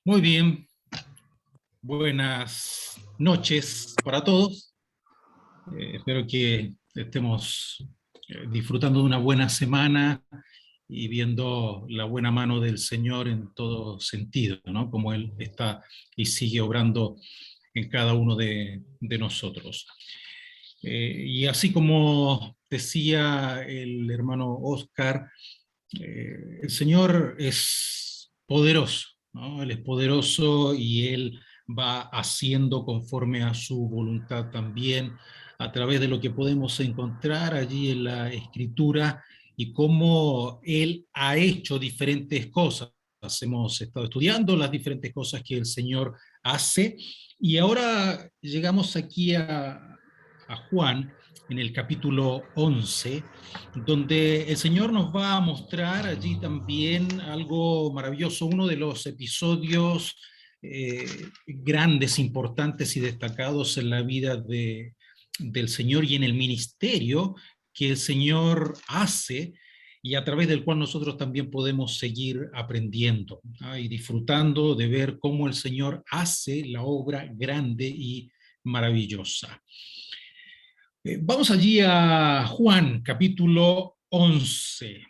Muy bien, buenas noches para todos. Espero que estemos disfrutando de una buena semana y viendo la buena mano del Señor en todo sentido, ¿no? Como Él está y sigue obrando en cada uno de nosotros. Y así como decía el hermano Oscar, el Señor es poderoso, ¿no? Él es poderoso y Él va haciendo conforme a su voluntad también, a través de lo que podemos encontrar allí en la Escritura y cómo Él ha hecho diferentes cosas. Hemos estado estudiando las diferentes cosas que el Señor hace y ahora llegamos aquí a Juan en el capítulo 11, donde el Señor nos va a mostrar allí también algo maravilloso, uno de los episodios grandes, importantes y destacados en la vida del Señor y en el ministerio que el Señor hace y a través del cual nosotros también podemos seguir aprendiendo, ¿no? Y disfrutando de ver cómo el Señor hace la obra grande y maravillosa. Vamos allí a Juan, capítulo 11.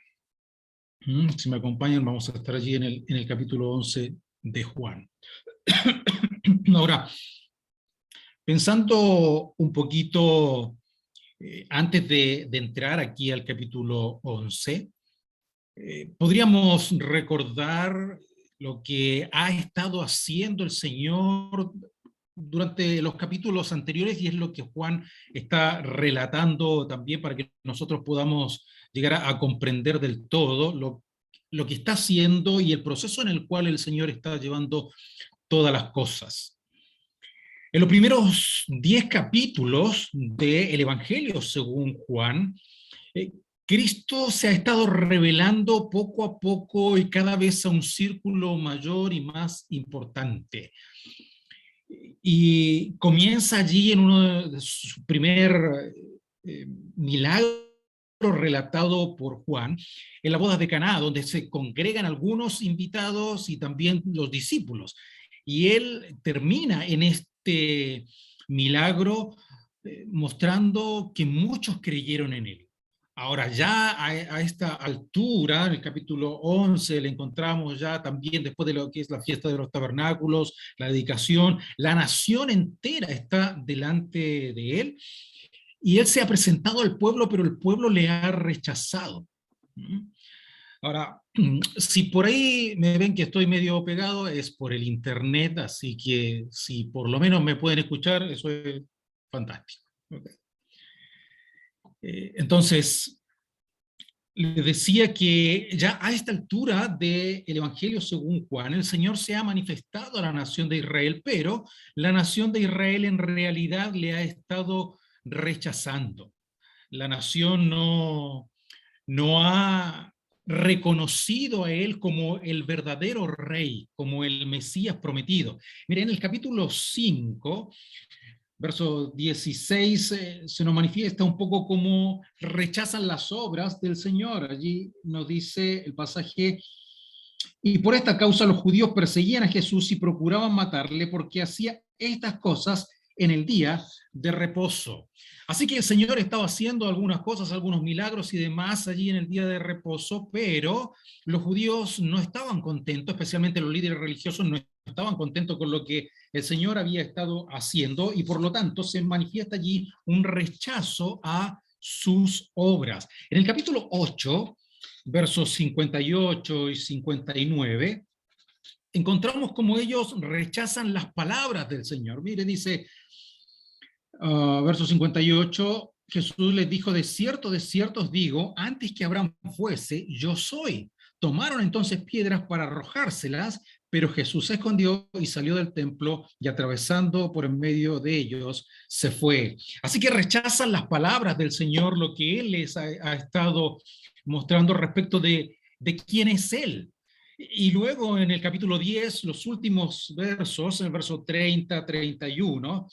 Si me acompañan, vamos a estar allí en el capítulo 11 de Juan. Ahora, pensando un poquito antes de entrar aquí al capítulo 11, podríamos recordar lo que ha estado haciendo el Señor durante los capítulos anteriores y es lo que Juan está relatando también para que nosotros podamos llegar a comprender del todo lo que está haciendo y el proceso en el cual el Señor está llevando todas las cosas. En los primeros 10 capítulos del Evangelio según Juan, eh, Cristo se ha estado revelando poco a poco y cada vez a un círculo mayor y más importante. Y comienza allí en uno de su primer milagro relatado por Juan, en la boda de Caná, donde se congregan algunos invitados y también los discípulos. Y él termina en este milagro mostrando que muchos creyeron en él. Ahora, ya a esta altura, en el capítulo 11, le encontramos ya también después de lo que es la fiesta de los tabernáculos, la dedicación, la nación entera está delante de él y él se ha presentado al pueblo, pero el pueblo le ha rechazado. Ahora, si por ahí me ven que estoy medio pegado, es por el internet, así que si por lo menos me pueden escuchar, eso es fantástico. Okay. Entonces, les decía que ya a esta altura del Evangelio según Juan, el Señor se ha manifestado a la nación de Israel, pero la nación de Israel en realidad le ha estado rechazando. La nación no ha reconocido a él como el verdadero rey, como el Mesías prometido. Miren, en el capítulo 5, verso 16, se nos manifiesta un poco cómo rechazan las obras del Señor. Allí nos dice el pasaje: y por esta causa los judíos perseguían a Jesús y procuraban matarle porque hacía estas cosas en el día de reposo. Así que el Señor estaba haciendo algunas cosas, algunos milagros y demás allí en el día de reposo, pero los judíos no estaban contentos, especialmente los líderes religiosos no estaban contentos con lo que el Señor había estado haciendo y por lo tanto se manifiesta allí un rechazo a sus obras. En el capítulo 8, versos 58 y 59, encontramos como ellos rechazan las palabras del Señor. Mire, dice, verso 58, Jesús les dijo: de cierto os digo, antes que Abraham fuese, yo soy. Tomaron entonces piedras para arrojárselas, pero Jesús se escondió y salió del templo y atravesando por en medio de ellos se fue. Así que rechazan las palabras del Señor, lo que Él les ha estado mostrando respecto de quién es Él. Y luego en el capítulo 10, los últimos versos, en el verso 30, 31,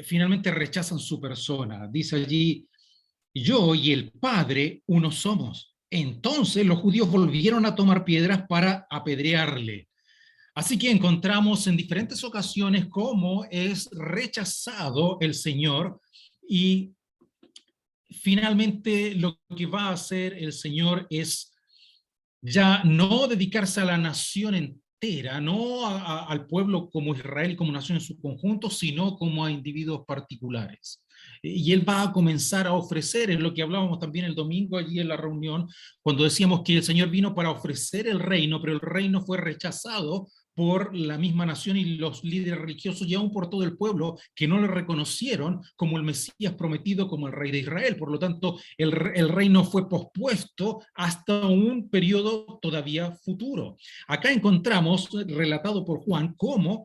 finalmente rechazan su persona. Dice allí: yo y el Padre uno somos. Entonces los judíos volvieron a tomar piedras para apedrearle. Así que encontramos en diferentes ocasiones cómo es rechazado el Señor y finalmente lo que va a hacer el Señor es ya no dedicarse a la nación entera, no al pueblo como Israel y como nación en su conjunto, sino como a individuos particulares. Y él va a comenzar a ofrecer, es lo que hablábamos también el domingo allí en la reunión, cuando decíamos que el Señor vino para ofrecer el reino, pero el reino fue rechazado por la misma nación y los líderes religiosos y aún por todo el pueblo que no le reconocieron como el Mesías prometido, como el rey de Israel. Por lo tanto, el reino fue pospuesto hasta un periodo todavía futuro. Acá encontramos, relatado por Juan, cómo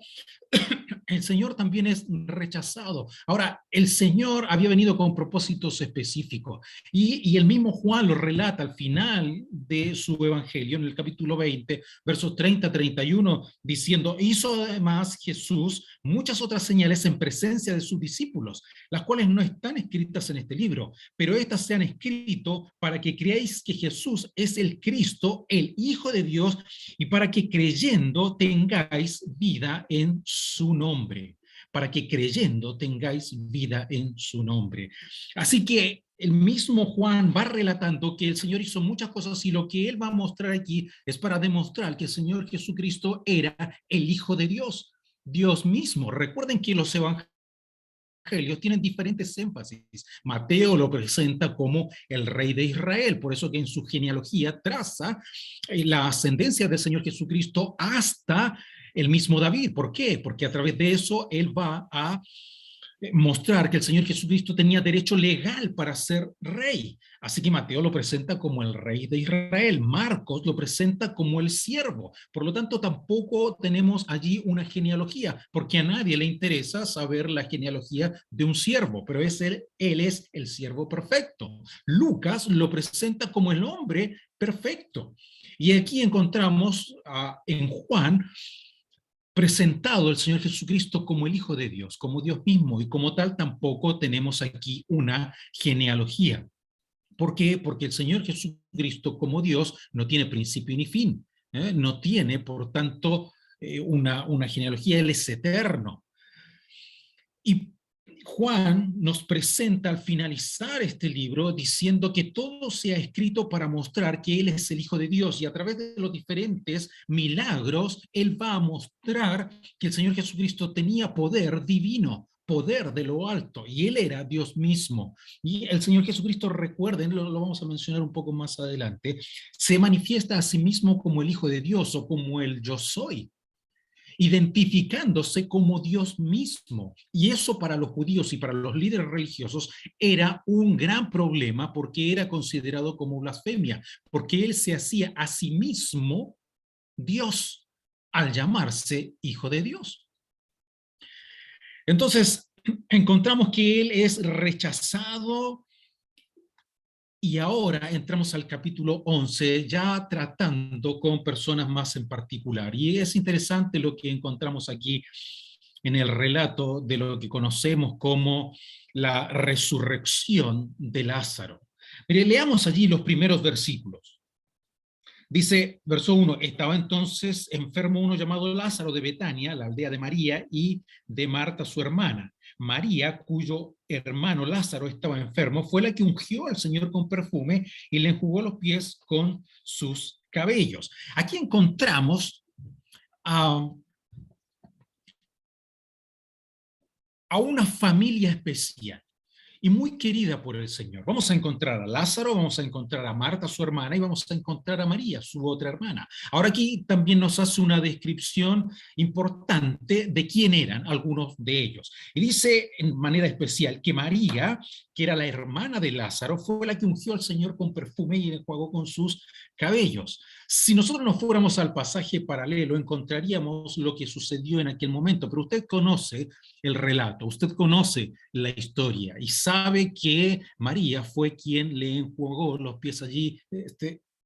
el Señor también es rechazado. Ahora, el Señor había venido con propósitos específicos y el mismo Juan lo relata al final de su evangelio, en el capítulo 20, versos 30-31, diciendo, hizo además Jesús muchas otras señales en presencia de sus discípulos, las cuales no están escritas en este libro, pero estas se han escrito para que creáis que Jesús es el Cristo, el Hijo de Dios, y para que creyendo tengáis vida en su nombre, para que creyendo tengáis vida en su nombre. Así que el mismo Juan va relatando que el Señor hizo muchas cosas y lo que él va a mostrar aquí es para demostrar que el Señor Jesucristo era el Hijo de Dios, Dios mismo. Recuerden que los evangelios tienen diferentes énfasis. Mateo lo presenta como el rey de Israel, por eso que en su genealogía traza la ascendencia del Señor Jesucristo hasta el mismo David. ¿Por qué? Porque a través de eso él va a mostrar que el Señor Jesucristo tenía derecho legal para ser rey. Así que Mateo lo presenta como el rey de Israel, Marcos lo presenta como el siervo. Por lo tanto, tampoco tenemos allí una genealogía, porque a nadie le interesa saber la genealogía de un siervo, pero él es el siervo perfecto. Lucas lo presenta como el hombre perfecto. Y aquí encontramos en Juan presentado el Señor Jesucristo como el Hijo de Dios, como Dios mismo, y como tal tampoco tenemos aquí una genealogía. ¿Por qué? Porque el Señor Jesucristo como Dios no tiene principio ni fin, no tiene, por tanto, una genealogía, Él es eterno. Y Juan nos presenta al finalizar este libro diciendo que todo se ha escrito para mostrar que Él es el Hijo de Dios y a través de los diferentes milagros Él va a mostrar que el Señor Jesucristo tenía poder divino, poder de lo alto, y Él era Dios mismo. Y el Señor Jesucristo, recuerden, lo vamos a mencionar un poco más adelante, se manifiesta a sí mismo como el Hijo de Dios o como el yo soy, identificándose como Dios mismo. Y eso para los judíos y para los líderes religiosos era un gran problema porque era considerado como blasfemia, porque él se hacía a sí mismo Dios al llamarse Hijo de Dios. Entonces, encontramos que él es rechazado. Y ahora entramos al capítulo 11, ya tratando con personas más en particular. Y es interesante lo que encontramos aquí en el relato de lo que conocemos como la resurrección de Lázaro. Mire, leamos allí los primeros versículos. Dice, verso 1, estaba entonces enfermo uno llamado Lázaro de Betania, la aldea de María, y de Marta su hermana. María, cuyo hermano Lázaro estaba enfermo, fue la que ungió al Señor con perfume y le enjugó los pies con sus cabellos. Aquí encontramos a, a una familia especial y muy querida por el Señor. Vamos a encontrar a Lázaro, vamos a encontrar a Marta, su hermana, y vamos a encontrar a María, su otra hermana. Ahora aquí también nos hace una descripción importante de quién eran algunos de ellos. Y dice en manera especial que María, que era la hermana de Lázaro, fue la que ungió al Señor con perfume y enjuagó con sus cabellos. Si nosotros nos fuéramos al pasaje paralelo, encontraríamos lo que sucedió en aquel momento, pero usted conoce el relato, usted conoce la historia y sabe que María fue quien le enjuagó los pies allí,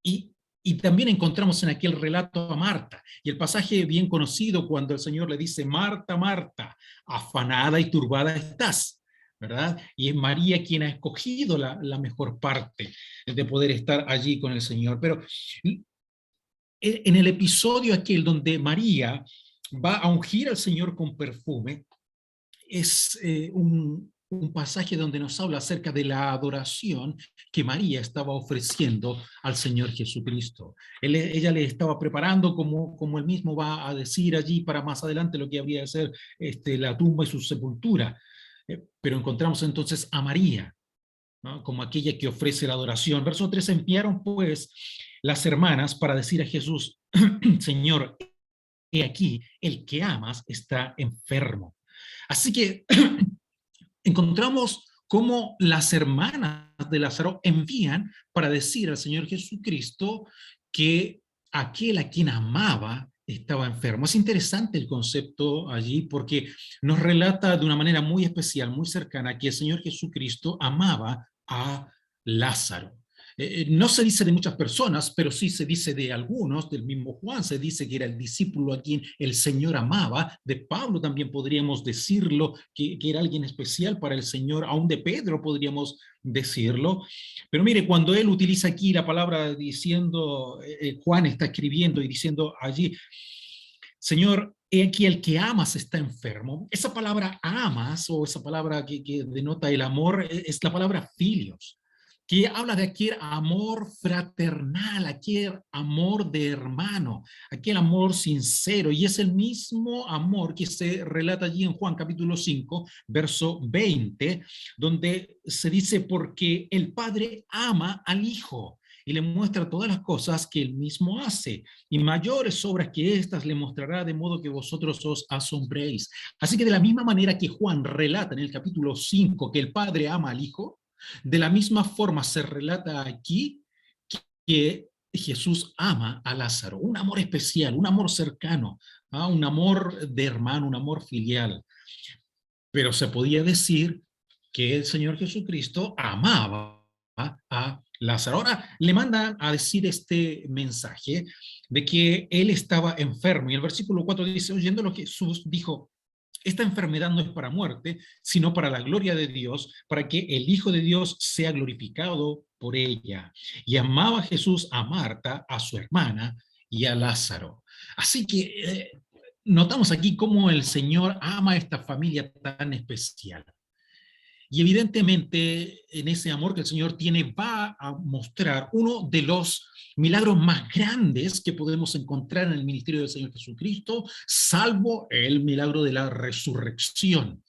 y también encontramos en aquel relato a Marta, y el pasaje bien conocido cuando el Señor le dice, Marta, Marta, afanada y turbada estás, ¿verdad? Y es María quien ha escogido la mejor parte de poder estar allí con el Señor. Pero en el episodio aquel donde María va a ungir al Señor con perfume, es un pasaje donde nos habla acerca de la adoración que María estaba ofreciendo al Señor Jesucristo. Ella le estaba preparando, como él mismo va a decir allí para más adelante, lo que habría de ser la tumba y su sepultura. Pero encontramos entonces a María, ¿no?, como aquella que ofrece la adoración. Verso 3: enviaron pues las hermanas para decir a Jesús: Señor, he aquí, el que amas está enfermo. Así que encontramos cómo las hermanas de Lázaro envían para decir al Señor Jesucristo que aquel a quien amaba estaba enfermo. Es interesante el concepto allí porque nos relata de una manera muy especial, muy cercana, que el Señor Jesucristo amaba a Lázaro. No se dice de muchas personas, pero sí se dice de algunos. Del mismo Juan se dice que era el discípulo a quien el Señor amaba. De Pablo también podríamos decirlo, que era alguien especial para el Señor. Aún de Pedro podríamos decirlo. Pero mire, cuando él utiliza aquí la palabra diciendo, Juan está escribiendo y diciendo allí: Señor, he aquí el que amas está enfermo. Esa palabra amas, o esa palabra que denota el amor, es la palabra filios, que habla de aquel amor fraternal, aquel amor de hermano, aquel amor sincero, y es el mismo amor que se relata allí en Juan capítulo 5, verso 20, donde se dice: porque el Padre ama al Hijo y le muestra todas las cosas que él mismo hace, y mayores obras que éstas le mostrará, de modo que vosotros os asombréis. Así que de la misma manera que Juan relata en el capítulo 5 que el Padre ama al Hijo, de la misma forma se relata aquí que Jesús ama a Lázaro, un amor especial, un amor cercano, un amor de hermano, un amor filial. Pero se podía decir que el Señor Jesucristo amaba a Lázaro. Ahora le mandan a decir este mensaje de que él estaba enfermo, y el versículo 4 dice: oyéndolo Jesús dijo: esta enfermedad no es para muerte, sino para la gloria de Dios, para que el Hijo de Dios sea glorificado por ella. Y amaba Jesús a Marta, a su hermana y a Lázaro. Así que notamos aquí cómo el Señor ama a esta familia tan especial. Y evidentemente en ese amor que el Señor tiene va a mostrar uno de los milagros más grandes que podemos encontrar en el ministerio del Señor Jesucristo, salvo el milagro de la resurrección.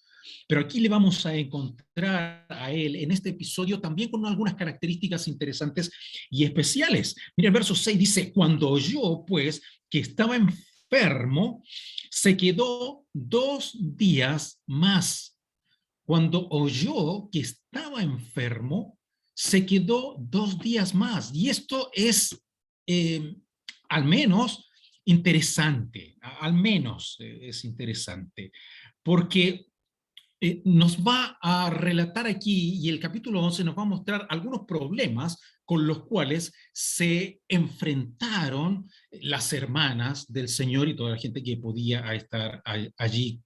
Pero aquí le vamos a encontrar a él en este episodio también con algunas características interesantes y especiales. Mira, el verso 6 dice: cuando oyó pues que estaba enfermo, se quedó 2 días más. Cuando oyó que estaba enfermo, se quedó 2 días más. Y esto es, al menos, interesante. Al menos es interesante. Porque nos va a relatar aquí, y el capítulo 11 nos va a mostrar algunos problemas con los cuales se enfrentaron las hermanas del Señor y toda la gente que podía estar allí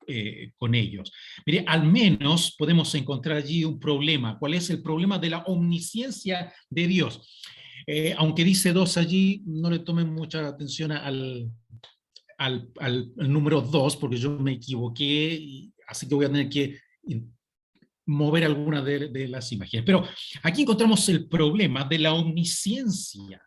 con ellos. Mire, al menos podemos encontrar allí un problema. ¿Cuál es el problema de la omnisciencia de Dios? Aunque dice 2 allí, no le tomen mucha atención al número 2, porque yo me equivoqué, así que voy a tener que mover algunas de las imágenes. Pero aquí encontramos el problema de la omnisciencia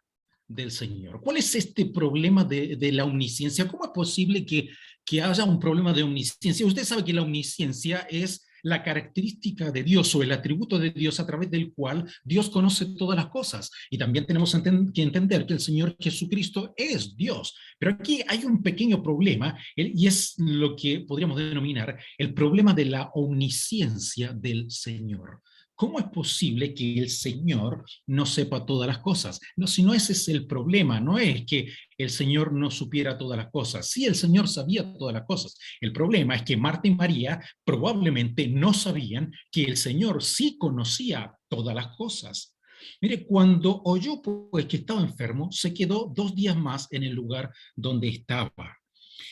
del Señor. ¿Cuál es este problema de la omnisciencia? ¿Cómo es posible que haya un problema de omnisciencia? Usted sabe que la omnisciencia es la característica de Dios o el atributo de Dios a través del cual Dios conoce todas las cosas. Y también tenemos que entender que el Señor Jesucristo es Dios. Pero aquí hay un pequeño problema, y es lo que podríamos denominar el problema de la omnisciencia del Señor. ¿Cómo es posible que el Señor no sepa todas las cosas? No, si no, ese es el problema. No es que el Señor no supiera todas las cosas. Sí, el Señor sabía todas las cosas. El problema es que Marta y María probablemente no sabían que el Señor sí conocía todas las cosas. Mire, cuando oyó pues que estaba enfermo, se quedó 2 días más en el lugar donde estaba.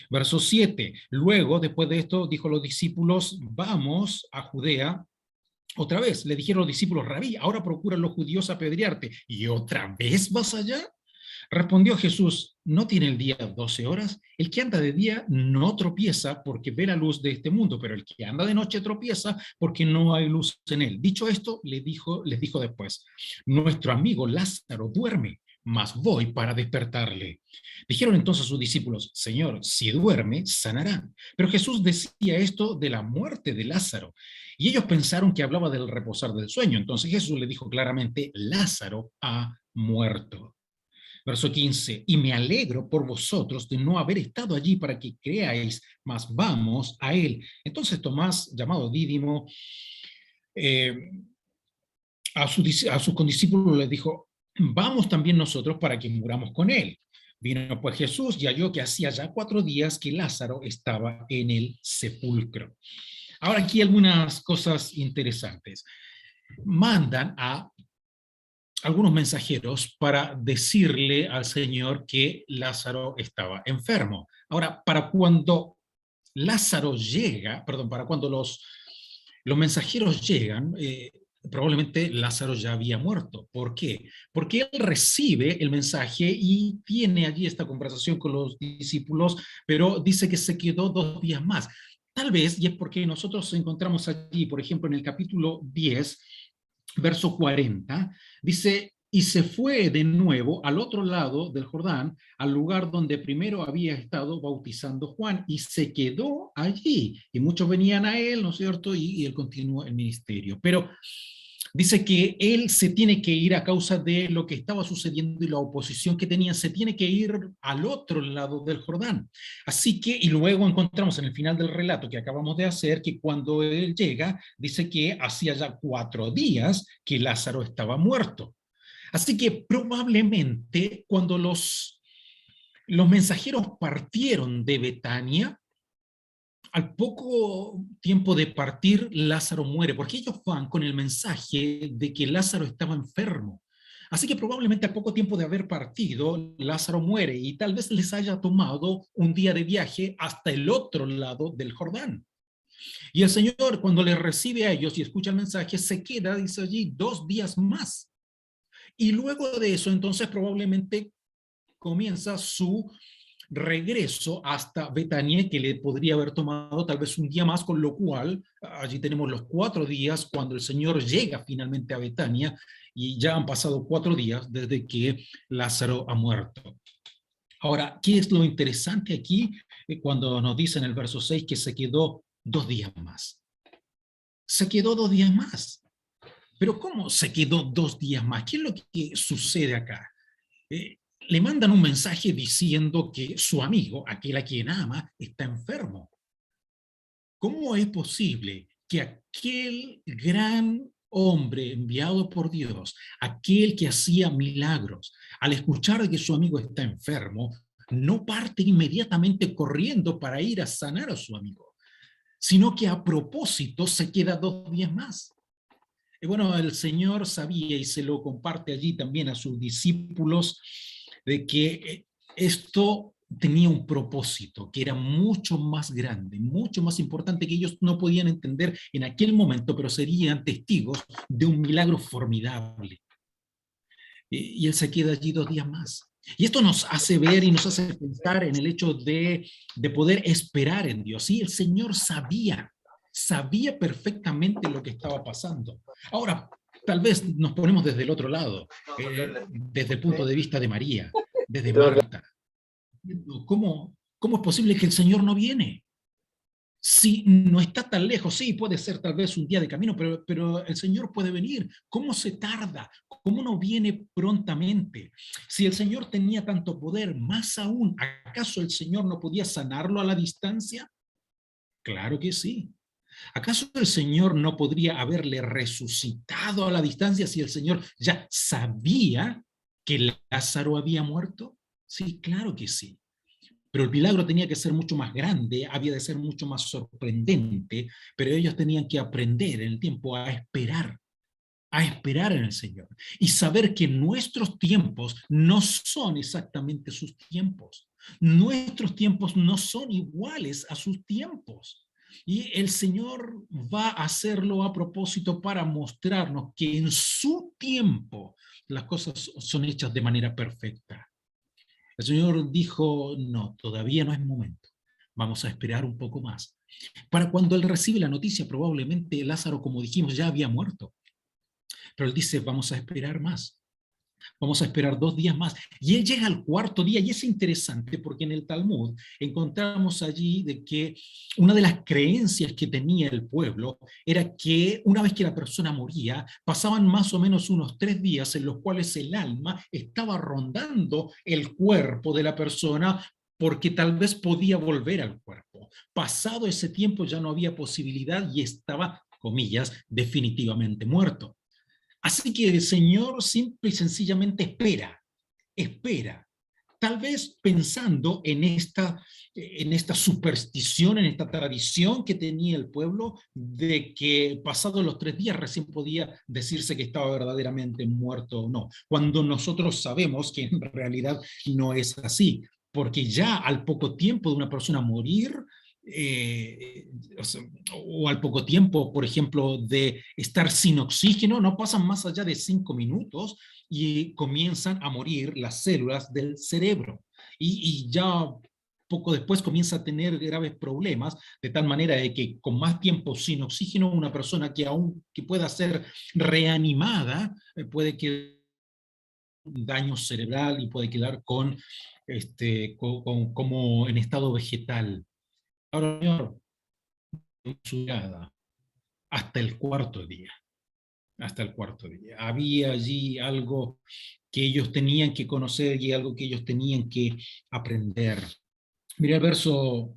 Verso 7. Luego, después de esto, dijo a los discípulos: vamos a Judea. Otra vez le dijeron los discípulos: Rabí, ahora procuran los judíos apedrearte. ¿Y otra vez vas allá? Respondió Jesús, ¿no tiene el día 12 horas? El que anda de día no tropieza porque ve la luz de este mundo, pero el que anda de noche tropieza porque no hay luz en él. Dicho esto, les dijo después, nuestro amigo Lázaro duerme, mas voy para despertarle. Dijeron entonces sus discípulos, Señor, si duerme, sanará. Pero Jesús decía esto de la muerte de Lázaro, y ellos pensaron que hablaba del reposar del sueño. Entonces Jesús le dijo claramente, Lázaro ha muerto. Verso 15, y me alegro por vosotros de no haber estado allí para que creáis, mas vamos a él. Entonces Tomás, llamado Dídimo, eh, a sus condiscípulos les dijo, vamos también nosotros para que muramos con él. Vino pues Jesús y halló que hacía ya 4 días que Lázaro estaba en el sepulcro. Ahora aquí algunas cosas interesantes. Mandan a algunos mensajeros para decirle al Señor que Lázaro estaba enfermo. Ahora, para cuando Lázaro llega, perdón, para cuando los mensajeros llegan, probablemente Lázaro ya había muerto. ¿Por qué? Porque él recibe el mensaje y tiene allí esta conversación con los discípulos, pero dice que se quedó 2 días más. Tal vez, y es porque nosotros encontramos allí, por ejemplo, en el capítulo 10, verso 40, dice, y se fue de nuevo al otro lado del Jordán, al lugar donde primero había estado bautizando Juan, y se quedó allí. Y muchos venían a él, ¿no es cierto? Y él continuó el ministerio. Pero dice que él se tiene que ir a causa de lo que estaba sucediendo y la oposición que tenía, se tiene que ir al otro lado del Jordán. Así que, y luego encontramos en el final del relato que acabamos de hacer, que cuando él llega, dice que hacía ya 4 días que Lázaro estaba muerto. Así que probablemente cuando los mensajeros partieron de Betania, al poco tiempo de partir, Lázaro muere, porque ellos van con el mensaje de que Lázaro estaba enfermo. Así que probablemente al poco tiempo de haber partido, Lázaro muere y tal vez les haya tomado un día de viaje hasta el otro lado del Jordán. Y el Señor, cuando les recibe a ellos y escucha el mensaje, se queda, dice allí, 2 días más. Y luego de eso, entonces probablemente comienza su regreso hasta Betania, que le podría haber tomado tal vez un día más, con lo cual allí tenemos los 4 días cuando el Señor llega finalmente a Betania, y ya han pasado 4 días desde que Lázaro ha muerto. Ahora, ¿qué es lo interesante aquí? Cuando nos dice en el verso 6 que se quedó 2 días más. Se quedó 2 días más. Pero ¿cómo se quedó 2 días más? ¿Qué es lo que sucede acá? Le mandan un mensaje diciendo que su amigo, aquel a quien ama, está enfermo. ¿Cómo es posible que aquel gran hombre enviado por Dios, aquel que hacía milagros, al escuchar que su amigo está enfermo, no parte inmediatamente corriendo para ir a sanar a su amigo, sino que a propósito se queda 2 días más? Y bueno, el Señor sabía, y se lo comparte allí también a sus discípulos, de que esto tenía un propósito que era mucho más grande, mucho más importante, que ellos no podían entender en aquel momento, pero serían testigos de un milagro formidable. Y él se queda allí 2 días más. Y esto nos hace ver y nos hace pensar en el hecho de poder esperar en Dios. Sí, el Señor sabía perfectamente lo que estaba pasando. Ahora, tal vez nos ponemos desde el otro lado, desde el punto de vista de María, desde Marta. ¿Cómo es posible que el Señor no viene? Si no está tan lejos, sí, puede ser tal vez un día de camino, pero el Señor puede venir. ¿Cómo se tarda? ¿Cómo no viene prontamente? Si el Señor tenía tanto poder, más aún, ¿acaso el Señor no podía sanarlo a la distancia? Claro que sí. ¿Acaso el Señor no podría haberle resucitado a la distancia si el Señor ya sabía que Lázaro había muerto? Sí, claro que sí. Pero el milagro tenía que ser mucho más grande, había de ser mucho más sorprendente, pero ellos tenían que aprender en el tiempo a esperar en el Señor y saber que nuestros tiempos no son exactamente sus tiempos. Nuestros tiempos no son iguales a sus tiempos. Y el Señor va a hacerlo a propósito para mostrarnos que en su tiempo las cosas son hechas de manera perfecta. El Señor dijo, no, todavía no es momento. Vamos a esperar un poco más. Para cuando él recibe la noticia, probablemente Lázaro, como dijimos, ya había muerto. Pero él dice, vamos a esperar más. Vamos a esperar 2 días más. Y él llega al cuarto día, y es interesante porque en el Talmud encontramos allí de que una de las creencias que tenía el pueblo era que una vez que la persona moría, pasaban más o menos unos 3 días en los cuales el alma estaba rondando el cuerpo de la persona porque tal vez podía volver al cuerpo. Pasado ese tiempo ya no había posibilidad y estaba, comillas, definitivamente muerto. Así que el Señor simple y sencillamente espera, tal vez pensando en esta superstición, en esta tradición que tenía el pueblo de que pasados los 3 días recién podía decirse que estaba verdaderamente muerto o no, cuando nosotros sabemos que en realidad no es así, porque ya al poco tiempo de una persona morir, eh, o sea, o al poco tiempo, por ejemplo, de estar sin oxígeno, no pasan más allá de 5 minutos y comienzan a morir las células del cerebro. Y ya poco después comienza a tener graves problemas, de tal manera de que con más tiempo sin oxígeno, una persona que aún que pueda ser reanimada, puede que un daño cerebral y puede quedar como en estado vegetal. Ahora, señor, su llegada hasta el cuarto día, hasta el cuarto día. Había allí algo que ellos tenían que conocer y algo que ellos tenían que aprender. Mira el verso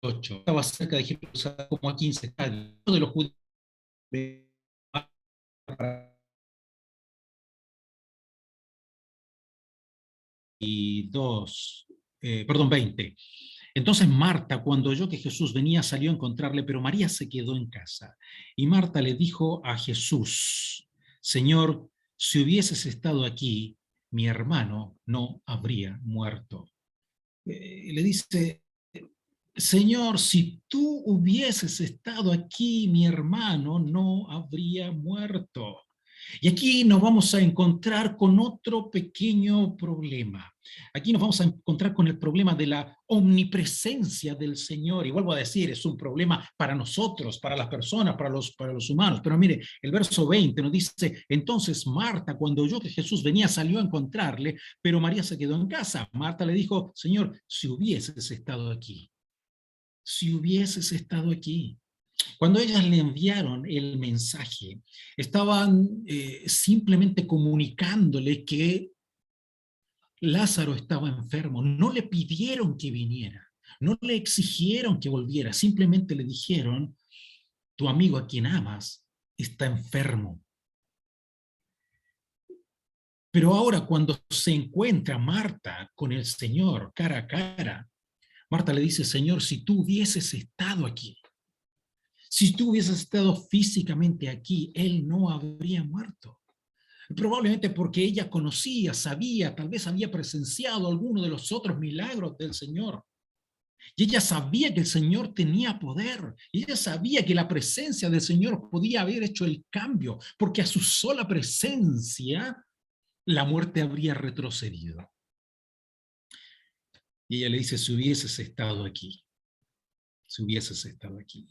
8. Estaba cerca de Jerusalén como a 15 estadios de los judíos y 20. Entonces Marta, cuando oyó que Jesús venía, salió a encontrarle, pero María se quedó en casa. Y Marta le dijo a Jesús, Señor, si hubieses estado aquí, mi hermano no habría muerto. Le dice, Señor, si tú hubieses estado aquí, mi hermano no habría muerto. Y aquí nos vamos a encontrar con otro pequeño problema. Aquí nos vamos a encontrar con el problema de la omnipresencia del Señor. Y vuelvo a decir, es un problema para nosotros, para las personas, para los humanos. Pero mire, el verso 20 nos dice, entonces Marta, cuando oyó que Jesús venía, salió a encontrarle, pero María se quedó en casa. Marta le dijo, Señor, si hubieses estado aquí, si hubieses estado aquí. Cuando ellas le enviaron el mensaje, estaban simplemente comunicándole que Lázaro estaba enfermo. No le pidieron que viniera, no le exigieron que volviera, simplemente le dijeron, tu amigo a quien amas está enfermo. Pero ahora cuando se encuentra Marta con el Señor cara a cara, Marta le dice, Señor, si tú hubieses estado aquí, si tú hubieses estado físicamente aquí, él no habría muerto. Probablemente porque ella conocía, sabía, tal vez había presenciado alguno de los otros milagros del Señor. Y ella sabía que el Señor tenía poder. Y ella sabía que la presencia del Señor podía haber hecho el cambio, porque a su sola presencia la muerte habría retrocedido. Y ella le dice, si hubieses estado aquí, si hubieses estado aquí.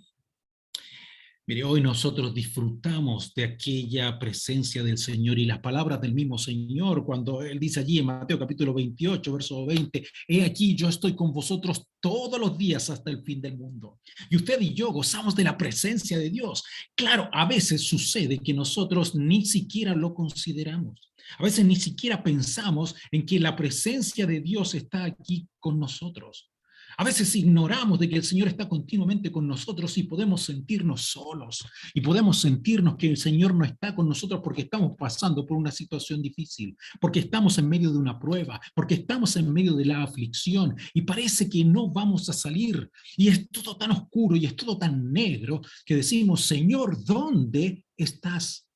Mire, hoy nosotros disfrutamos de aquella presencia del Señor y las palabras del mismo Señor cuando Él dice allí en Mateo capítulo 28, verso 20, he aquí yo estoy con vosotros todos los días hasta el fin del mundo. Y usted y yo gozamos de la presencia de Dios. Claro, a veces sucede que nosotros ni siquiera lo consideramos. A veces ni siquiera pensamos en que la presencia de Dios está aquí con nosotros. A veces ignoramos de que el Señor está continuamente con nosotros y podemos sentirnos solos y podemos sentirnos que el Señor no está con nosotros porque estamos pasando por una situación difícil, porque estamos en medio de una prueba, porque estamos en medio de la aflicción y parece que no vamos a salir y es todo tan oscuro y es todo tan negro que decimos, Señor, ¿dónde estás?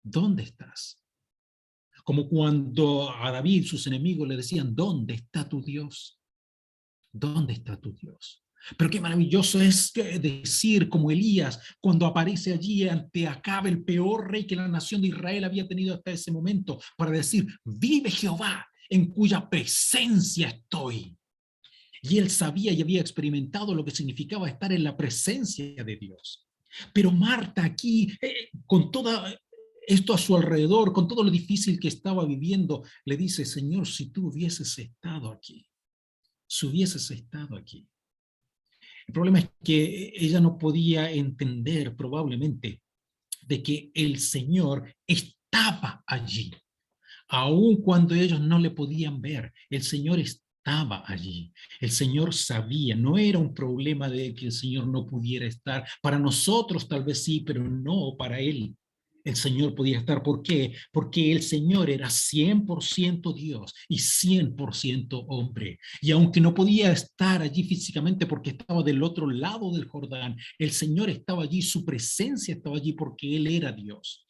¿Dónde estás? Como cuando a David sus enemigos le decían, ¿dónde está tu Dios? ¿Dónde está tu Dios? Pero qué maravilloso es decir, como Elías, cuando aparece allí ante Acabe, el peor rey que la nación de Israel había tenido hasta ese momento, para decir, vive Jehová, en cuya presencia estoy. Y él sabía y había experimentado lo que significaba estar en la presencia de Dios. Pero Marta aquí, con todo esto a su alrededor, con todo lo difícil que estaba viviendo, le dice, Señor, si tú hubieses estado aquí, si hubieses estado aquí. El problema es que ella no podía entender probablemente de que el Señor estaba allí. Aun cuando ellos no le podían ver, el Señor estaba allí. El Señor sabía, no era un problema de que el Señor no pudiera estar. Para nosotros tal vez sí, pero no para Él. El Señor podía estar. ¿Por qué? Porque el Señor era 100% Dios y 100% hombre. Y aunque no podía estar allí físicamente porque estaba del otro lado del Jordán, el Señor estaba allí, su presencia estaba allí porque Él era Dios.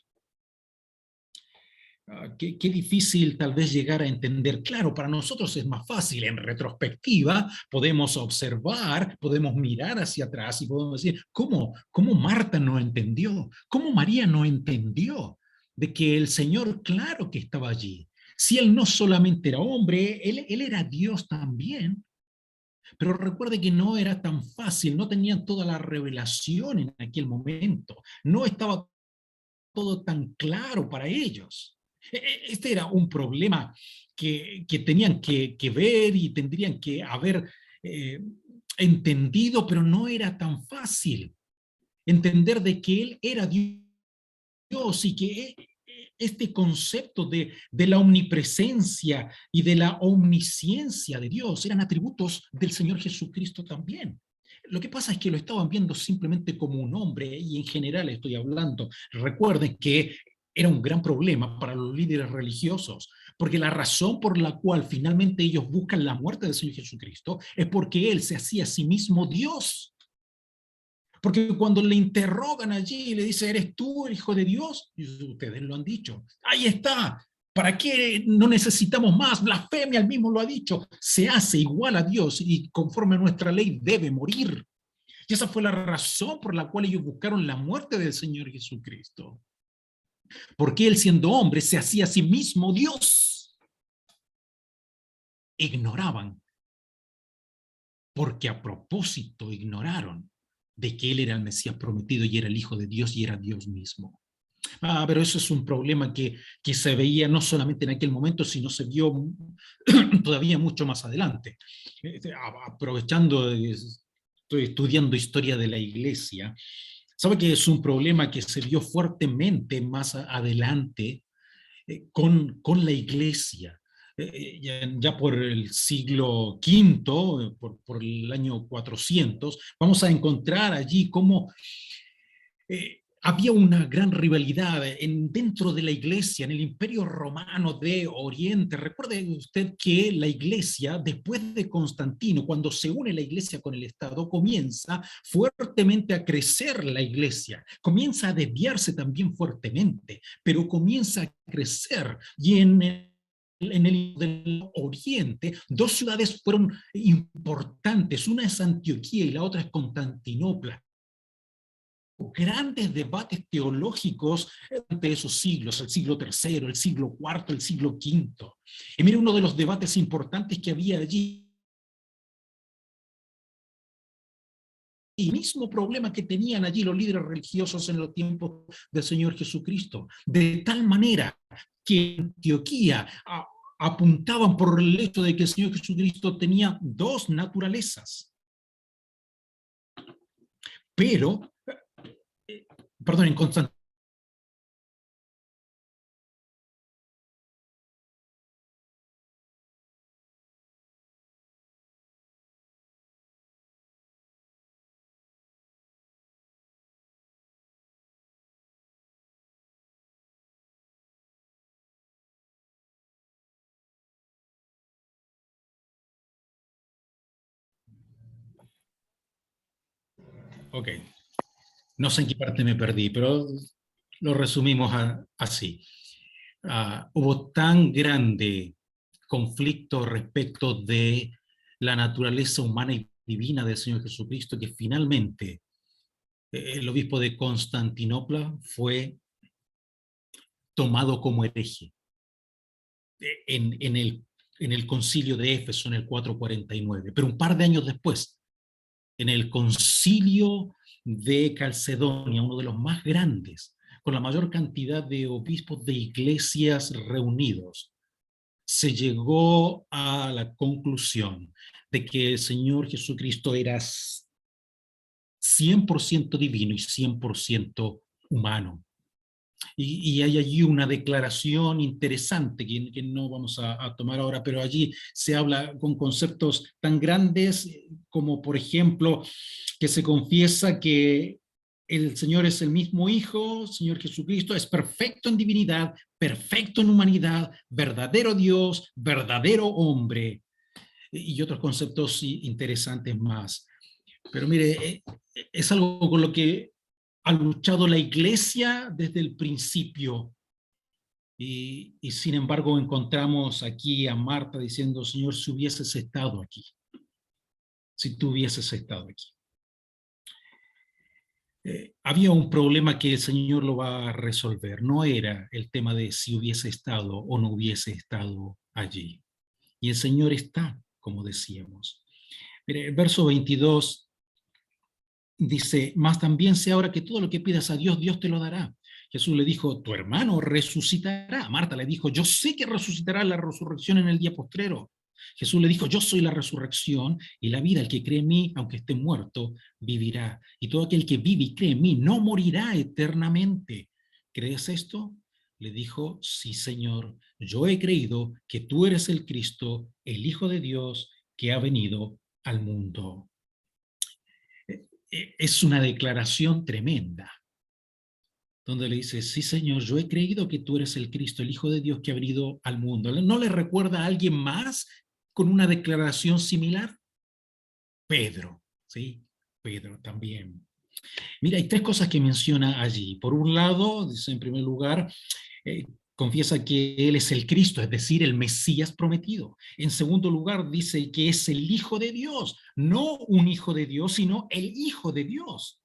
Qué difícil tal vez llegar a entender. Claro, para nosotros es más fácil. En retrospectiva podemos observar, podemos mirar hacia atrás y podemos decir, ¿cómo Marta no entendió? ¿Cómo María no entendió de que el Señor, claro que estaba allí? Si Él no solamente era hombre, él era Dios también. Pero recuerde que no era tan fácil, no tenían toda la revelación en aquel momento. No estaba todo tan claro para ellos. Este era un problema que tenían que ver y tendrían que haber eh, entendido, pero no era tan fácil entender de que Él era Dios y que este concepto de la omnipresencia y de la omnisciencia de Dios eran atributos del Señor Jesucristo también. Lo que pasa es que lo estaban viendo simplemente como un hombre, y en general estoy hablando. Recuerden que era un gran problema para los líderes religiosos, porque la razón por la cual finalmente ellos buscan la muerte del Señor Jesucristo es porque Él se hacía a sí mismo Dios. Porque cuando le interrogan allí y le dice, ¿eres tú el Hijo de Dios? Y ustedes lo han dicho. Ahí está. ¿Para qué no necesitamos más? Blasfemia, él mismo lo ha dicho. Se hace igual a Dios y conforme a nuestra ley debe morir. Y esa fue la razón por la cual ellos buscaron la muerte del Señor Jesucristo. Porque Él siendo hombre se hacía a sí mismo Dios. Ignoraban, porque a propósito ignoraron de que Él era el Mesías prometido y era el Hijo de Dios y era Dios mismo. Pero eso es un problema que se veía no solamente en aquel momento, sino se vio todavía mucho más adelante. Aprovechando, estoy estudiando historia de la iglesia, sabe que es un problema que se vio fuertemente más adelante con la iglesia. Ya por el siglo V, por el año 400, vamos a encontrar allí cómo había una gran rivalidad dentro de la iglesia, en el imperio romano de Oriente. Recuerde usted que la iglesia, después de Constantino, cuando se une la iglesia con el Estado, comienza fuertemente a crecer la iglesia, comienza a desviarse también fuertemente, pero comienza a crecer. Y en el del Oriente, dos ciudades fueron importantes, una es Antioquía y la otra es Constantinopla. Grandes debates teológicos durante esos siglos, el siglo III, el siglo IV, el siglo V. Y mire, uno de los debates importantes que había allí, y mismo problema que tenían allí los líderes religiosos en los tiempos del Señor Jesucristo, de tal manera que en Antioquía apuntaban por el hecho de que el Señor Jesucristo tenía dos naturalezas, pero, perdón, en Constantinopla. Ok, no sé en qué parte me perdí, pero lo resumimos así. Hubo tan grande conflicto respecto de la naturaleza humana y divina del Señor Jesucristo que finalmente el obispo de Constantinopla fue tomado como hereje. En el en el concilio de Éfeso en el 449, pero un par de años después, en el concilio de Calcedonia, uno de los más grandes, con la mayor cantidad de obispos de iglesias reunidos, se llegó a la conclusión de que el Señor Jesucristo era 100% divino y 100% humano. Y hay allí una declaración interesante que no vamos a tomar ahora, pero allí se habla con conceptos tan grandes como, por ejemplo, que se confiesa que el Señor es el mismo Hijo, Señor Jesucristo, es perfecto en divinidad, perfecto en humanidad, verdadero Dios, verdadero hombre, y otros conceptos interesantes más. Pero mire, es algo con lo que ha luchado la iglesia desde el principio. Y sin embargo encontramos aquí a Marta diciendo, Señor, si hubieses estado aquí, si tú hubieses estado aquí. Había un problema que el Señor lo va a resolver. No era el tema de si hubiese estado o no hubiese estado allí. Y el Señor está, como decíamos. Mire, el verso 22 dice, más también sé ahora que todo lo que pidas a Dios, Dios te lo dará. Jesús le dijo, tu hermano resucitará. Marta le dijo, yo sé que resucitará la resurrección en el día postrero. Jesús le dijo, yo soy la resurrección y la vida. El que cree en mí, aunque esté muerto, vivirá. Y todo aquel que vive y cree en mí no morirá eternamente. ¿Crees esto? Le dijo, sí, Señor, yo he creído que tú eres el Cristo, el Hijo de Dios, que ha venido al mundo. Es una declaración tremenda, donde le dice, sí Señor, yo he creído que tú eres el Cristo, el Hijo de Dios que ha venido al mundo. ¿No le recuerda a alguien más con una declaración similar? Pedro, ¿sí? Pedro también. Mira, hay tres cosas que menciona allí. Por un lado, dice en primer lugar, confiesa que Él es el Cristo, es decir, el Mesías prometido. En segundo lugar, dice que es el Hijo de Dios, no un Hijo de Dios, sino el Hijo de Dios.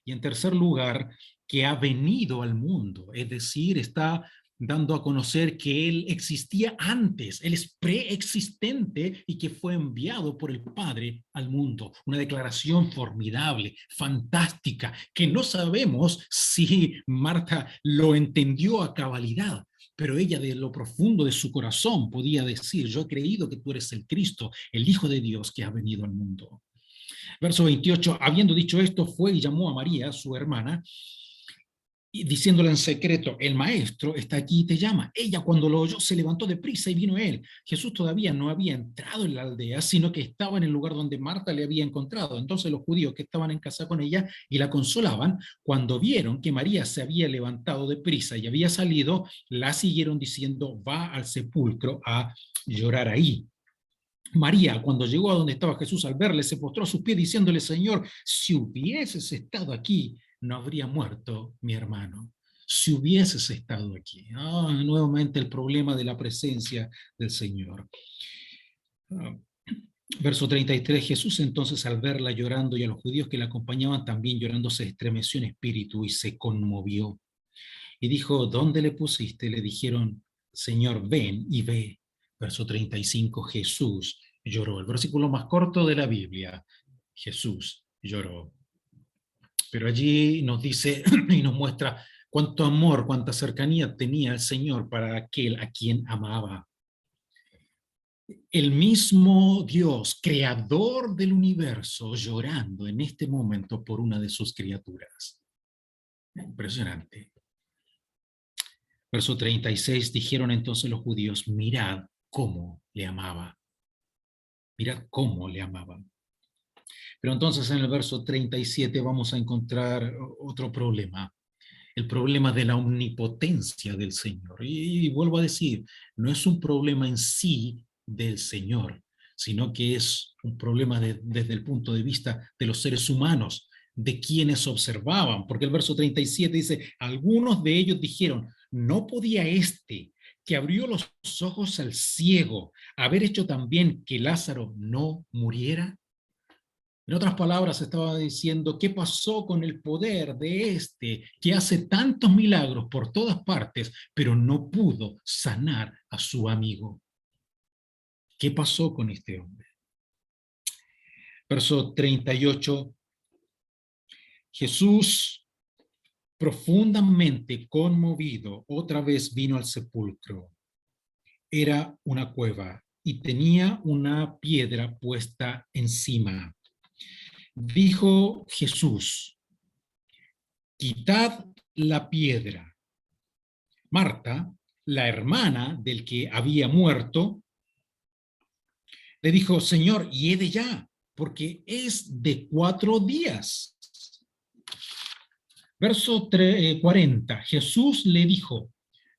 Y en tercer lugar, que ha venido al mundo, es decir, está dando a conocer que Él existía antes, Él es preexistente y que fue enviado por el Padre al mundo. Una declaración formidable, fantástica, que no sabemos si Marta lo entendió a cabalidad, pero ella de lo profundo de su corazón podía decir, yo he creído que tú eres el Cristo, el Hijo de Dios que ha venido al mundo. Verso 28, habiendo dicho esto, fue y llamó a María, su hermana, y diciéndole en secreto, el maestro está aquí y te llama. Ella cuando lo oyó se levantó deprisa y vino a él. Jesús todavía no había entrado en la aldea, sino que estaba en el lugar donde Marta le había encontrado. Entonces los judíos que estaban en casa con ella y la consolaban, cuando vieron que María se había levantado deprisa y había salido, la siguieron diciendo, va al sepulcro a llorar ahí. María, cuando llegó a donde estaba Jesús, al verle, se postró a sus pies diciéndole, Señor, si hubieses estado aquí, no habría muerto mi hermano. Si hubieses estado aquí. Nuevamente el problema de la presencia del Señor. Ah, Verso 33, Jesús entonces al verla llorando y a los judíos que la acompañaban también llorando, se estremeció en espíritu y se conmovió. Y dijo, ¿dónde le pusiste? Le dijeron, Señor, ven y ve. Verso 35, Jesús lloró. El versículo más corto de la Biblia, Jesús lloró. Pero allí nos dice y nos muestra cuánto amor, cuánta cercanía tenía el Señor para aquel a quien amaba. El mismo Dios, creador del universo, llorando en este momento por una de sus criaturas. Impresionante. Verso 36, dijeron entonces los judíos, mirad cómo le amaba. Mirad cómo le amaba. Pero entonces en el verso 37 vamos a encontrar otro problema, el problema de la omnipotencia del Señor. Y vuelvo a decir, no es un problema en sí del Señor, sino que es un problema desde el punto de vista de los seres humanos, de quienes observaban, porque el verso 37 dice, algunos de ellos dijeron, ¿no podía este que abrió los ojos al ciego haber hecho también que Lázaro no muriera? En otras palabras, estaba diciendo, ¿qué pasó con el poder de este que hace tantos milagros por todas partes, pero no pudo sanar a su amigo? ¿Qué pasó con este hombre? Verso 38. Jesús, profundamente conmovido, otra vez vino al sepulcro. Era una cueva y tenía una piedra puesta encima. Dijo Jesús: quitad la piedra. Marta, la hermana del que había muerto, le dijo: Señor, hiede ya, porque es de 4 días. Verso 40. Jesús le dijo: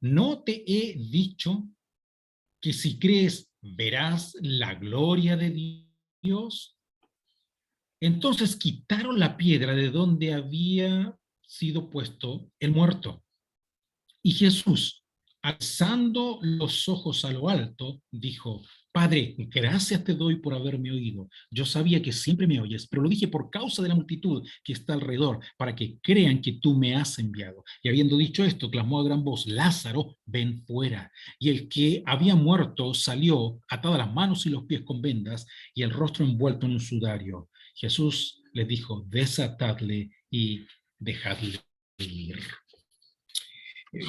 ¿no te he dicho que si crees verás la gloria de Dios? Entonces quitaron la piedra de donde había sido puesto el muerto. Y Jesús, alzando los ojos a lo alto, dijo: Padre, gracias te doy por haberme oído. Yo sabía que siempre me oyes, pero lo dije por causa de la multitud que está alrededor, para que crean que tú me has enviado. Y habiendo dicho esto, clamó a gran voz: Lázaro, ven fuera. Y el que había muerto salió, atadas las manos y los pies con vendas, y el rostro envuelto en un sudario. Jesús les dijo: desatadle y dejadle ir.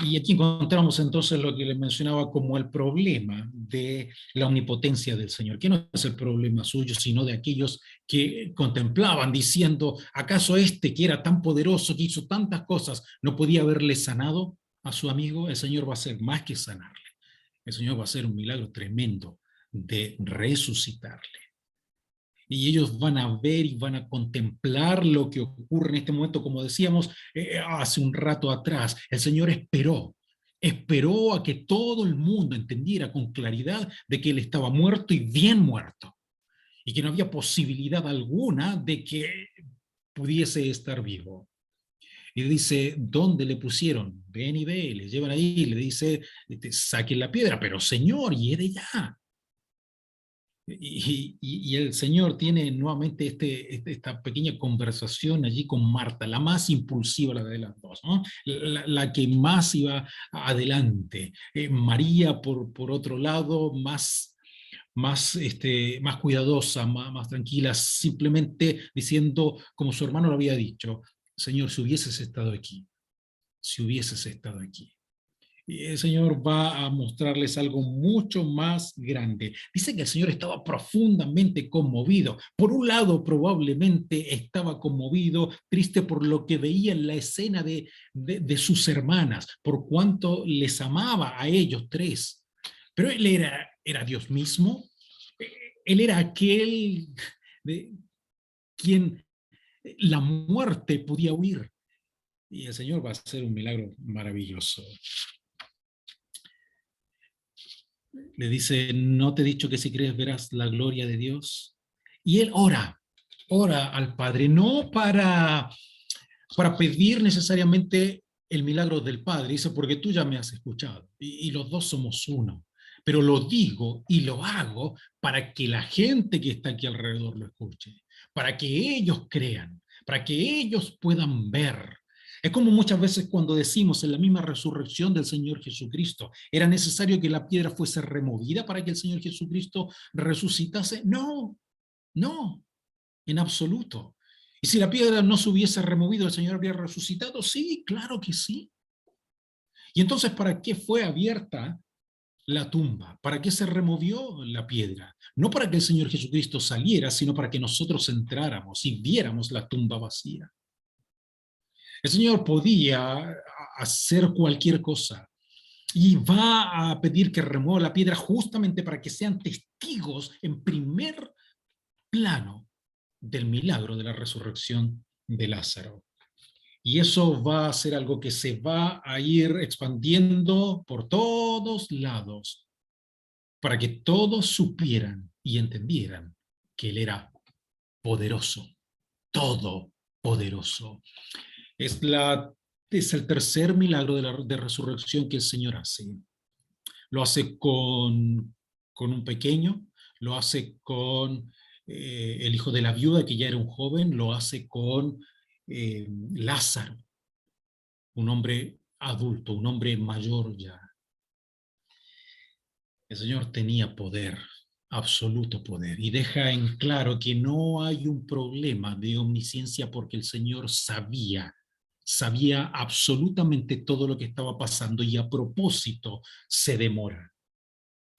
Y aquí encontramos entonces lo que les mencionaba como el problema de la omnipotencia del Señor, que no es el problema suyo, sino de aquellos que contemplaban diciendo: ¿acaso este que era tan poderoso, que hizo tantas cosas, no podía haberle sanado a su amigo? El Señor va a hacer más que sanarle. El Señor va a hacer un milagro tremendo de resucitarle. Y ellos van a ver y van a contemplar lo que ocurre en este momento, como decíamos hace un rato atrás. El Señor esperó a que todo el mundo entendiera con claridad de que Él estaba muerto y bien muerto, y que no había posibilidad alguna de que pudiese estar vivo. Y dice: ¿dónde le pusieron? Ven y ve, le llevan ahí, le dice: saquen la piedra, pero Señor, hiede ya. Y el Señor tiene nuevamente esta pequeña conversación allí con Marta, la más impulsiva de las dos, ¿no? La que más iba adelante. María, por otro lado, más cuidadosa, más tranquila, simplemente diciendo, como su hermano lo había dicho: Señor, si hubieses estado aquí, si hubieses estado aquí. Y el Señor va a mostrarles algo mucho más grande. Dice que el Señor estaba profundamente conmovido. Por un lado, probablemente estaba conmovido, triste por lo que veía en la escena de sus hermanas, por cuanto les amaba a ellos tres. Pero Él era Dios mismo. Él era aquel de quien la muerte podía huir. Y el Señor va a hacer un milagro maravilloso. Le dice: ¿no te he dicho que si crees verás la gloria de Dios? Y él ora al Padre, no para pedir necesariamente el milagro del Padre. Dice: porque tú ya me has escuchado y los dos somos uno. Pero lo digo y lo hago para que la gente que está aquí alrededor lo escuche, para que ellos crean, para que ellos puedan ver. Es como muchas veces cuando decimos en la misma resurrección del Señor Jesucristo: ¿era necesario que la piedra fuese removida para que el Señor Jesucristo resucitase? No, no, en absoluto. ¿Y si la piedra no se hubiese removido, el Señor habría resucitado? Sí, claro que sí. ¿Y entonces para qué fue abierta la tumba? ¿Para qué se removió la piedra? No para que el Señor Jesucristo saliera, sino para que nosotros entráramos y viéramos la tumba vacía. El Señor podía hacer cualquier cosa y va a pedir que remueva la piedra justamente para que sean testigos en primer plano del milagro de la resurrección de Lázaro. Y eso va a ser algo que se va a ir expandiendo por todos lados para que todos supieran y entendieran que Él era poderoso, todopoderoso. Es, es el tercer milagro de resurrección que el Señor hace. Lo hace con un pequeño, lo hace con el hijo de la viuda, que ya era un joven, lo hace con Lázaro, un hombre adulto, un hombre mayor ya. El Señor tenía poder, absoluto poder. Y deja en claro que no hay un problema de omnisciencia porque el Señor sabía absolutamente todo lo que estaba pasando y a propósito se demora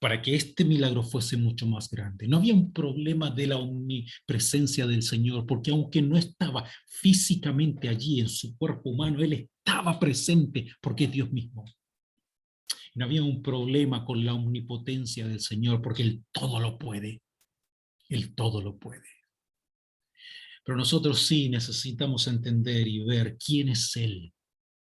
para que este milagro fuese mucho más grande. No había un problema de la omnipresencia del Señor, porque aunque no estaba físicamente allí en su cuerpo humano, Él estaba presente porque es Dios mismo. No había un problema con la omnipotencia del Señor, porque Él todo lo puede. Él todo lo puede. Pero nosotros sí necesitamos entender y ver quién es Él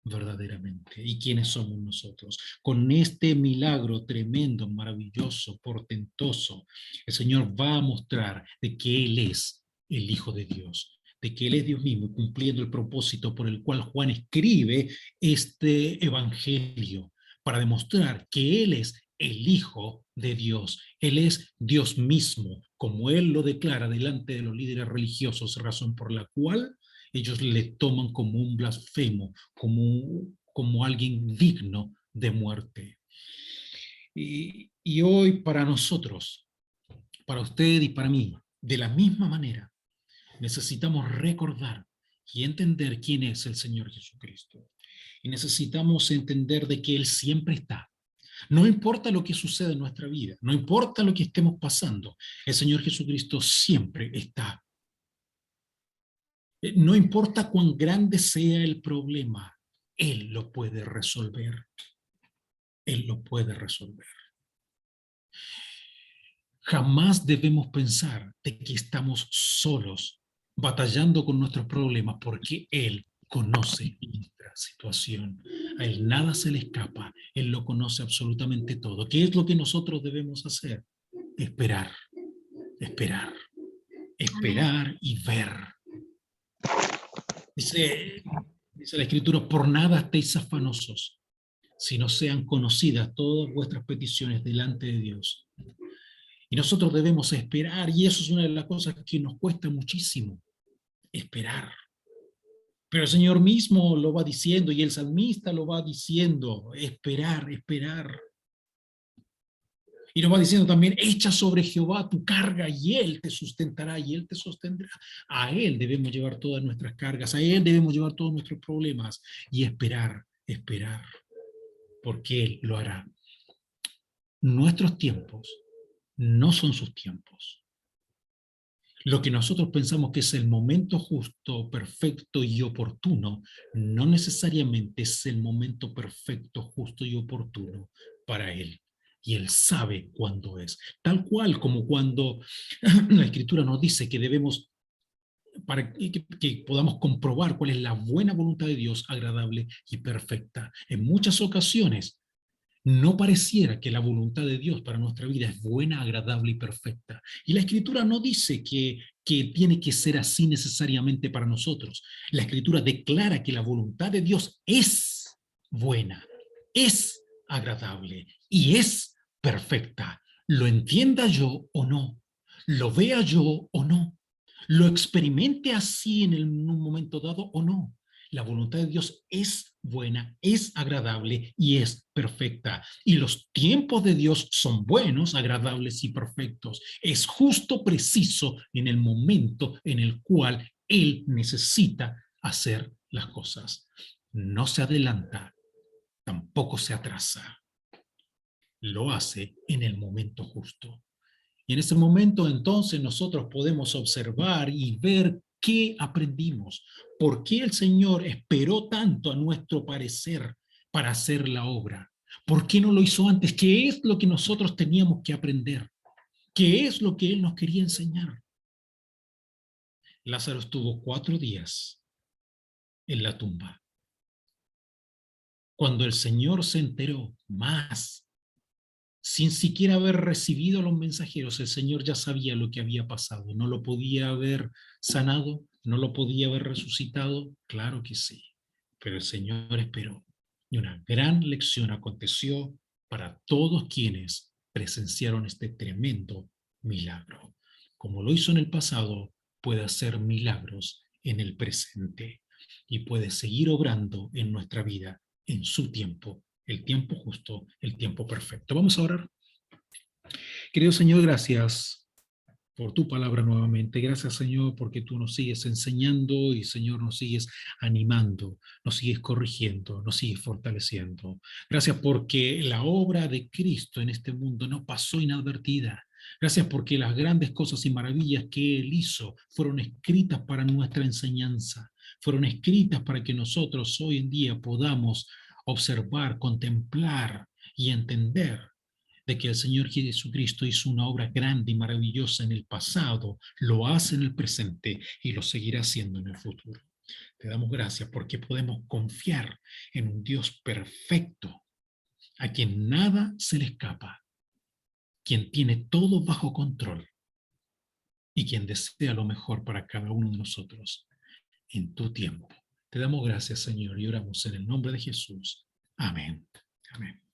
verdaderamente y quiénes somos nosotros. Con este milagro tremendo, maravilloso, portentoso, el Señor va a mostrar de que Él es el Hijo de Dios, de que Él es Dios mismo, cumpliendo el propósito por el cual Juan escribe este evangelio, para demostrar que Él es el Hijo de Dios. Él es Dios mismo, como Él lo declara delante de los líderes religiosos, razón por la cual ellos le toman como un blasfemo, como alguien digno de muerte. Y hoy para nosotros, para usted y para mí, de la misma manera, necesitamos recordar y entender quién es el Señor Jesucristo. Y necesitamos entender de que Él siempre está. No importa lo que suceda en nuestra vida, no importa lo que estemos pasando, el Señor Jesucristo siempre está. No importa cuán grande sea el problema, Él lo puede resolver. Él lo puede resolver. Jamás debemos pensar de que estamos solos batallando con nuestros problemas, porque Él conoce nuestra situación. A Él nada se le escapa. Él lo conoce absolutamente todo. ¿Qué es lo que nosotros debemos hacer? Esperar, esperar, Amén. esperar y ver. Dice, dice la Escritura, por nada estéis afanosos, si no sean conocidas todas vuestras peticiones delante de Dios. Y nosotros debemos esperar, y eso es una de las cosas que nos cuesta muchísimo, esperar. Pero el Señor mismo lo va diciendo, y el salmista lo va diciendo, esperar, esperar. Y nos va diciendo también, echa sobre Jehová tu carga y Él te sustentará y Él te sostendrá. A Él debemos llevar todas nuestras cargas, a Él debemos llevar todos nuestros problemas y esperar, esperar, porque Él lo hará. Nuestros tiempos no son sus tiempos. Lo que nosotros pensamos que es el momento justo, perfecto y oportuno, no necesariamente es el momento perfecto, justo y oportuno para Él. Y Él sabe cuándo es. Tal cual como cuando la Escritura nos dice que debemos, para que podamos comprobar cuál es la buena voluntad de Dios, agradable y perfecta. En muchas ocasiones no pareciera que la voluntad de Dios para nuestra vida es buena, agradable y perfecta. Y la Escritura no dice que tiene que ser así necesariamente para nosotros. La Escritura declara que la voluntad de Dios es buena, es agradable y es perfecta. Lo entienda yo o no, lo vea yo o no, lo experimente así en un momento dado o no. La voluntad de Dios es buena, es agradable y es perfecta. Y los tiempos de Dios son buenos, agradables y perfectos. Es justo, preciso en el momento en el cual Él necesita hacer las cosas. No se adelanta, tampoco se atrasa. Lo hace en el momento justo. Y en ese momento entonces nosotros podemos observar y ver qué aprendimos, por qué el Señor esperó tanto a nuestro parecer para hacer la obra, por qué no lo hizo antes, qué es lo que nosotros teníamos que aprender, qué es lo que Él nos quería enseñar. Lázaro estuvo 4 días en la tumba. Cuando el Señor se enteró más, sin siquiera haber recibido a los mensajeros, el Señor ya sabía lo que había pasado. ¿No lo podía haber sanado? ¿No lo podía haber resucitado? Claro que sí. Pero el Señor esperó. Y una gran lección aconteció para todos quienes presenciaron este tremendo milagro. Como lo hizo en el pasado, puede hacer milagros en el presente y puede seguir obrando en nuestra vida en su tiempo, el tiempo justo, el tiempo perfecto. Vamos a orar. Querido Señor, gracias por tu palabra nuevamente. Gracias, Señor, porque tú nos sigues enseñando y, Señor, nos sigues animando, nos sigues corrigiendo, nos sigues fortaleciendo. Gracias porque la obra de Cristo en este mundo no pasó inadvertida. Gracias porque las grandes cosas y maravillas que Él hizo fueron escritas para nuestra enseñanza, fueron escritas para que nosotros hoy en día podamos observar, contemplar y entender de que el Señor Jesucristo hizo una obra grande y maravillosa en el pasado, lo hace en el presente y lo seguirá haciendo en el futuro. Te damos gracias porque podemos confiar en un Dios perfecto, a quien nada se le escapa, quien tiene todo bajo control y quien desea lo mejor para cada uno de nosotros en tu tiempo. Te damos gracias, Señor, y oramos en el nombre de Jesús. Amén. Amén.